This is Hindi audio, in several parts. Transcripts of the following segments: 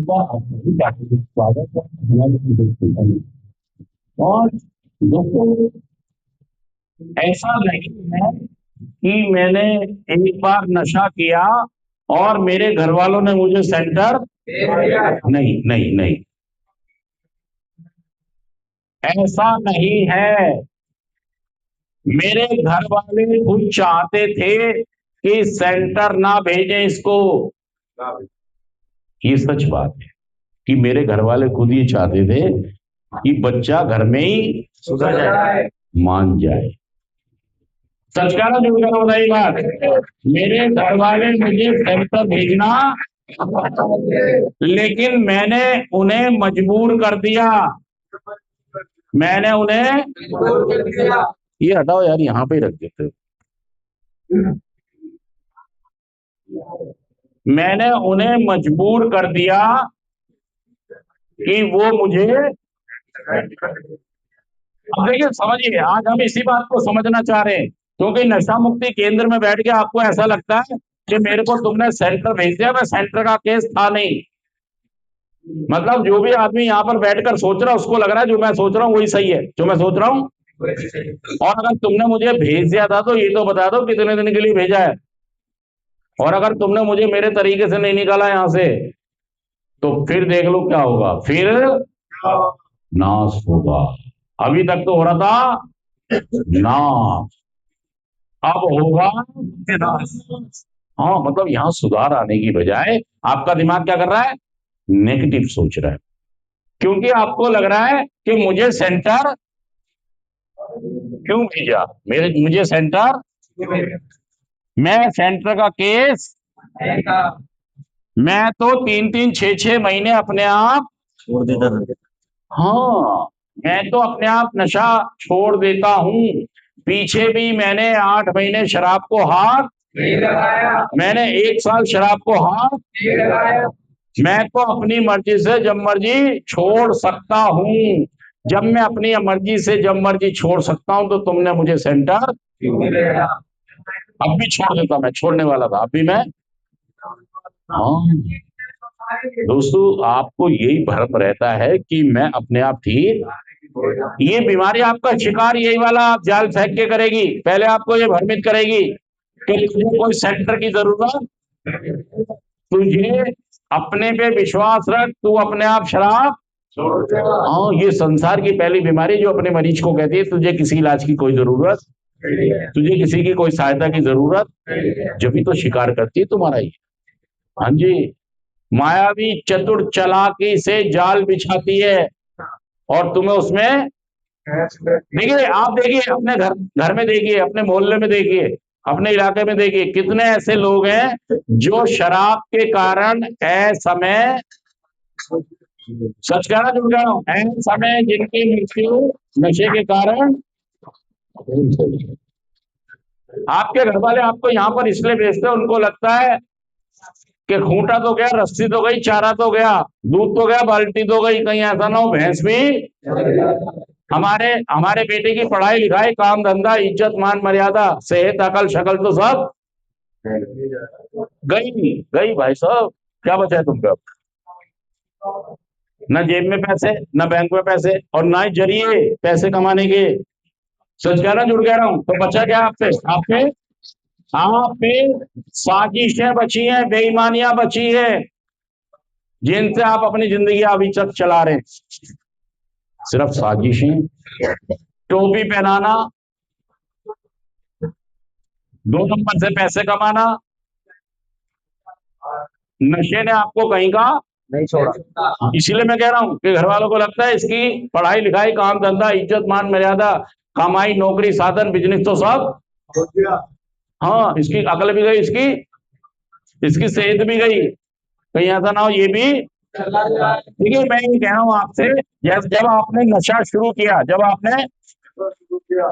बार आपका भी काफी स्वागत है हमारे बिल्कुल। और दोस्तों, ऐसा नहीं है कि मैंने एक बार नशा किया और मेरे घर वालों ने मुझे सेंटर नहीं नहीं नहीं, ऐसा नहीं है। मेरे घर वाले खुद चाहते थे कि सेंटर ना भेजें इसको। ये सच बात है कि मेरे घर वाले खुद ये चाहते थे कि बच्चा घर में ही सुधर जाए, मान जाए। सच कह रहा झूठ कह रहा बताइए बात। मेरे घर वाले मुझे सेंटर भेजना, लेकिन मैंने उन्हें मजबूर कर दिया। मैंने उन्हें ये हटाओ यार, यहाँ पे ही रख देते हो। मैंने उन्हें मजबूर कर दिया कि वो मुझे, अब देखिए समझिए, आज हम इसी बात को समझना चाह रहे हैं, क्योंकि नशा मुक्ति केंद्र में बैठ के आपको ऐसा लगता है कि मेरे को तुमने सेंटर भेज दिया, मैं सेंटर का केस था नहीं। मतलब जो भी आदमी यहाँ पर बैठकर सोच रहा है उसको लग रहा है जो मैं सोच रहा हूँ वही सही है, जो मैं सोच रहा हूँ। और अगर तुमने मुझे भेज दिया था तो ये तो बता दो कितने दिन के लिए भेजा है। और अगर तुमने मुझे मेरे तरीके से नहीं निकाला यहां से, तो फिर देख लो क्या होगा, फिर नाश होगा। अभी तक तो हो रहा था नाश, अब होगा नाश। हाँ, मतलब यहां सुधार आने की बजाय आपका दिमाग क्या कर रहा है, नेगेटिव सोच रहा है, क्योंकि आपको लग रहा है कि मुझे सेंटर क्यों भेजा, मुझे सेंटर, मैं सेंटर का केस, मैं तो 3-3 6-6 महीने अपने आप छोड़ देता था। हाँ, मैं तो अपने आप नशा छोड़ देता हूँ। पीछे भी मैंने 8 महीने शराब को हाथ नहीं लगाया, मैंने 1 साल शराब को हाथ नहीं लगाया। मैं तो अपनी मर्जी से जब मर्जी छोड़ सकता हूँ। जब मैं अपनी मर्जी से जब मर्जी छोड़ सकता हूँ तो तुमने मुझे सेंटर अब भी छोड़ देता, मैं छोड़ने वाला था, अब भी मैं। हाँ दोस्तों, आपको यही भ्रम रहता है कि मैं अपने आप ठीक। ये बीमारी आपका शिकार यही वाला आप जाल फेंक के करेगी, पहले आपको ये भ्रमित करेगी कि तुझे कोई सेंटर की जरूरत, तुझे अपने पे विश्वास रख, तू अपने आप शराब। हाँ, ये संसार की पहली बीमारी जो अपने मरीज को कहती है तुझे किसी इलाज की कोई जरूरत, तुझे किसी की कोई सहायता की जरूरत, जब भी तो शिकार करती है तुम्हारा ये। हाँ जी, मायावी चतुर चालाकी से जाल बिछाती है और तुम्हें उसमें, देखिए आप देखिए अपने घर घर में देखिए, अपने मोहल्ले में देखिए, अपने इलाके में देखिए, कितने ऐसे लोग हैं जो शराब के कारण असमय, सच कह रहा झूठ कह रहा हूं, असमय जिनकी मृत्यु नशे के कारण। आपके घर वाले आपको यहाँ पर इसलिए भेजते हैं, उनको लगता है कि खूंटा तो गया, रस्सी तो गई, चारा तो गया, दूध तो गया, बाल्टी तो गई, कहीं ऐसा ना हो भैंस भी। हमारे हमारे बेटे की पढ़ाई लिखाई, काम धंधा, इज्जत मान मर्यादा, सेहत अकल शकल तो सब गई गई भाई साहब। क्या बचा है तुम पे अब? न जेब में पैसे, न बैंक में पैसे, और ना ही जरिए पैसे कमाने के। सच कह रहा हूं झूठ कह रहा हूं, तो बचा क्या आपसे? आपके आप पे साजिशें बची हैं, बेईमानियां बची है, जिनसे आप अपनी जिंदगी अभी तक चला रहे हैं। सिर्फ साजिशें, टोपी पहनाना, 2 नंबर से पैसे कमाना, नशे ने आपको कहीं का नहीं छोड़ा। इसीलिए मैं कह रहा हूं कि घर वालों को लगता है इसकी पढ़ाई लिखाई, काम धंधा, इज्जत मान मर्यादा, कमाई, नौकरी, साधन, बिजनेस तो सब, हाँ, इसकी अकल भी गई, इसकी सेहत भी गई, कहीं ऐसा ना हो ये भी। देखिए मैं ये कह रहा हूं आपसे, जब आपने नशा शुरू किया, जब आपने शुरू किया,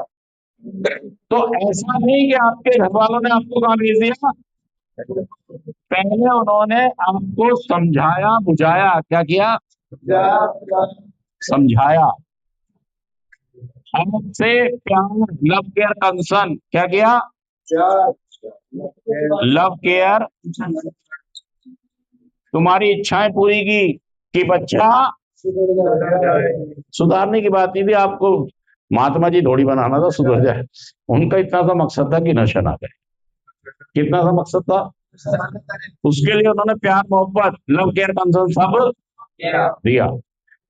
तो ऐसा नहीं कि आपके घर वालों ने आपको कहाँ भेज दिया, पहले उन्होंने आपको समझाया बुझाया, क्या किया, समझाया, आपसे प्यार, लव केयर कंसर्न, क्या किया, लव केयर, तुम्हारी इच्छाएं पूरी की, कि बच्चा सुधारने की बात नहीं थी, आपको महात्मा जी थोड़ी बनाना था सुधर जाए। उनका इतना सा मकसद था कि नशा ना करे। कितना सा मकसद था? उसके लिए उन्होंने प्यार मोहब्बत लव केयर कंसर्न सब दिया।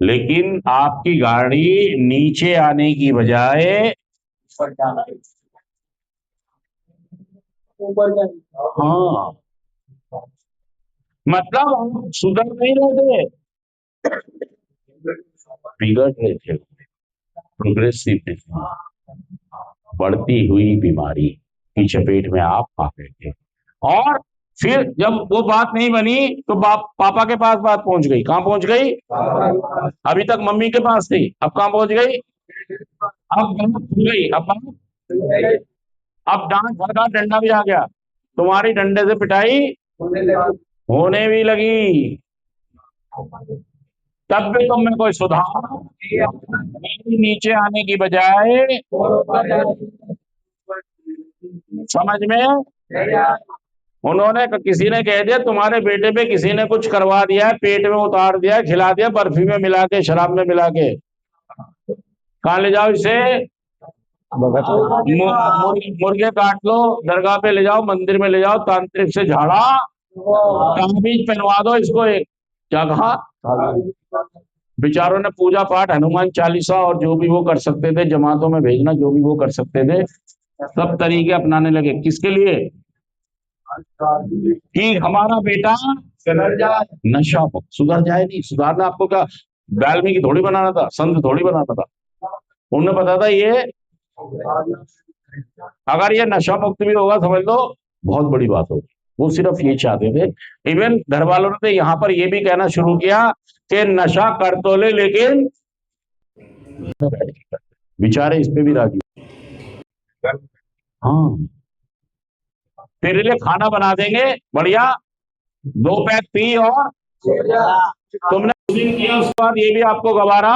लेकिन आपकी गाड़ी नीचे आने की बजाय हाँ, मतलब हम सुधर नहीं रहे थे, बिगड़ रहे थे। प्रोग्रेसिव बढ़ती हुई बीमारी की चपेट में आप आ गए थे। और फिर जब वो बात नहीं बनी तो पापा के पास बात पहुंच गई। कहां पहुंच गई? अभी तक मम्मी के पास थी, अब कहां पहुंच गई? अब बात खुल गई। अब डांट भड़का डंडा भी आ गया, तुम्हारी डंडे से पिटाई होने भी लगी। तब भी तुम में कोई सुधार मेरी नीचे आने की बजाय समझ में उन्होंने किसी ने कह दिया तुम्हारे बेटे पे किसी ने कुछ करवा दिया है, पेट में उतार दिया, खिला दिया, बर्फी में मिला के, शराब में मिला के। कहाँ ले जाओ इसे? मुर्गे काट लो, दरगाह पे ले जाओ, मंदिर में ले जाओ, तांत्रिक से झाड़ा ताबीज पहनवा दो इसको। एक क्या कहा? बेचारों ने पूजा पाठ, हनुमान चालीसा और जो भी वो कर सकते थे, जमातों में भेजना, जो भी वो कर सकते थे, सब तरीके अपनाने लगे। किसके लिए? कि हमारा बेटा नशा मुक्त सुधर जाए। नहीं सुधारना आपको क्या वाल्मीकि थोड़ी बनाना था, संत थोड़ी बनाना था। उन्हें पता था ये अगर ये नशा मुक्त भी होगा, समझ लो बहुत बड़ी बात होगी। वो सिर्फ ये चाहते थे। इवन घर वालों ने यहाँ पर ये भी कहना शुरू किया कि नशा कर तो ले, लेकिन बेचारे इस पे भी राजी। हाँ, तेरे लिए खाना बना देंगे बढ़िया, 2 पैक पी और तुमने किया। उसके बाद ये भी आपको गवारा,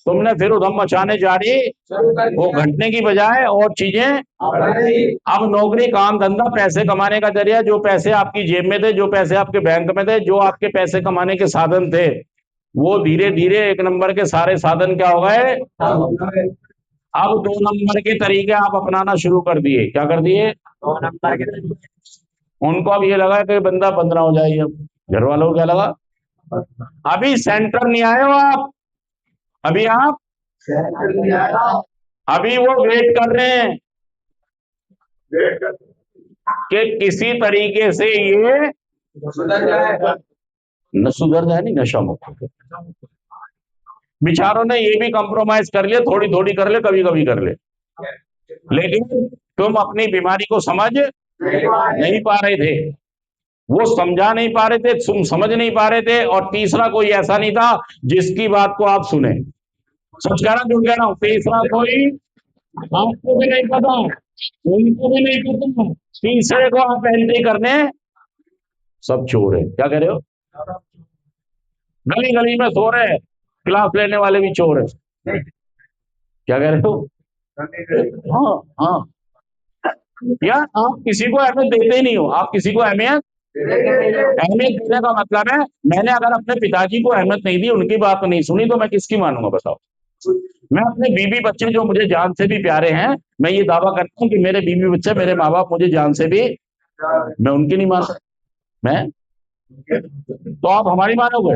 तुमने फिर उधम मचाने जारी, वो घटने की बजाय और चीजें। अब नौकरी, काम धंधा, पैसे कमाने का जरिया, जो पैसे आपकी जेब में थे, जो पैसे आपके बैंक में थे, जो आपके पैसे कमाने के साधन थे, वो धीरे धीरे 1 नंबर के सारे साधन क्या हो गए? अब 2 नंबर के तरीके आप अपनाना शुरू कर दिए। क्या कर दिए? 2 नंबर के तरीके। उनको अब ये लगा कि बंदा 15 हो जाएगी। अब घर वालों को क्या लगा? अभी सेंटर नहीं आए हो आप, अभी आप अभी वो वेट कर रहे हैं कि किसी तरीके से ये सुधर जाए, नहीं नशा मुक्त। बेचारों ने ये भी कंप्रोमाइज कर लिया, थोड़ी थोड़ी कर ले, कभी कभी कर ले, लेकिन तुम अपनी बीमारी को समझ नहीं पा रहे थे, वो समझा नहीं पा रहे थे, तुम समझ नहीं पा रहे थे। और तीसरा कोई ऐसा नहीं था जिसकी बात को आप सुने। सच कह रहा, जुड़ गया ना। तीसरा कोई आपको भी नहीं पता, उनको भी नहीं पता, तीसरे को आप एंट्री करने सब चोर है। क्या कह रहे हो? गली गली में सो रहे हैं, क्लास लेने वाले भी चोर है। क्या कह रहे हो? हाँ हाँ, यार आप किसी को अहमियत देते ही नहीं हो। आप किसी को अहमियत देने का मतलब है, मैंने अगर अपने पिताजी को अहमियत नहीं दी, उनकी बात नहीं सुनी, तो मैं किसकी मानूंगा बताओ? मैं अपने बीवी बच्चे जो मुझे जान से भी प्यारे हैं, मैं ये दावा करता हूँ कि मेरे बीवी बच्चे, मेरे माँ बाप मुझे जान से भी, मैं उनकी नहीं मान सकता। मैं तो आप हमारी मानोगे?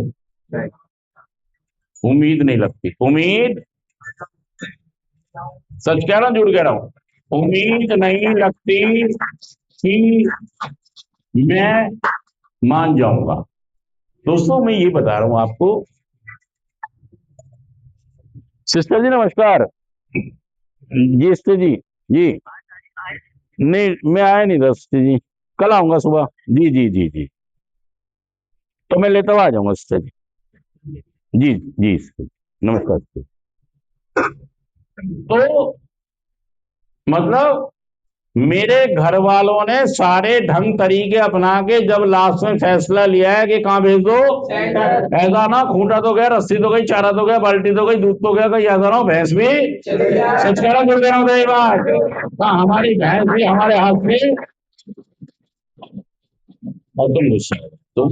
उम्मीद नहीं लगती। उम्मीद, सच कह रहा हूं, झूठ कह रहा हूं? उम्मीद नहीं लगती कि मैं मान जाऊंगा। दोस्तों मैं ये बता रहा हूं आपको। सिस्टर जी नमस्कार। जी सिस्टर जी। जी नहीं, मैं आया नहीं था सिस्टर जी, कल आऊंगा सुबह। जी जी जी जी, तो मैं लेता हुआ आ जाऊंगा सिस्टर जी। जी जी सिस्टर जी, नमस्कार सिस्टर। तो मतलब मेरे घर वालों ने सारे ढंग तरीके अपना के जब लास्ट में फैसला लिया है कि कहाँ भेज दो, ऐसा ना खूंटा तो गया, रस्सी तो गई, चारा तो गया, बाल्टी तो गई, दूध तो गया, कहीं ऐसा ना हो भैंस भी, सच कह रहा जुड़ गया हूं एक बार, हमारी भैंस भी हमारे हाथ में। और तुम गुस्सा तुम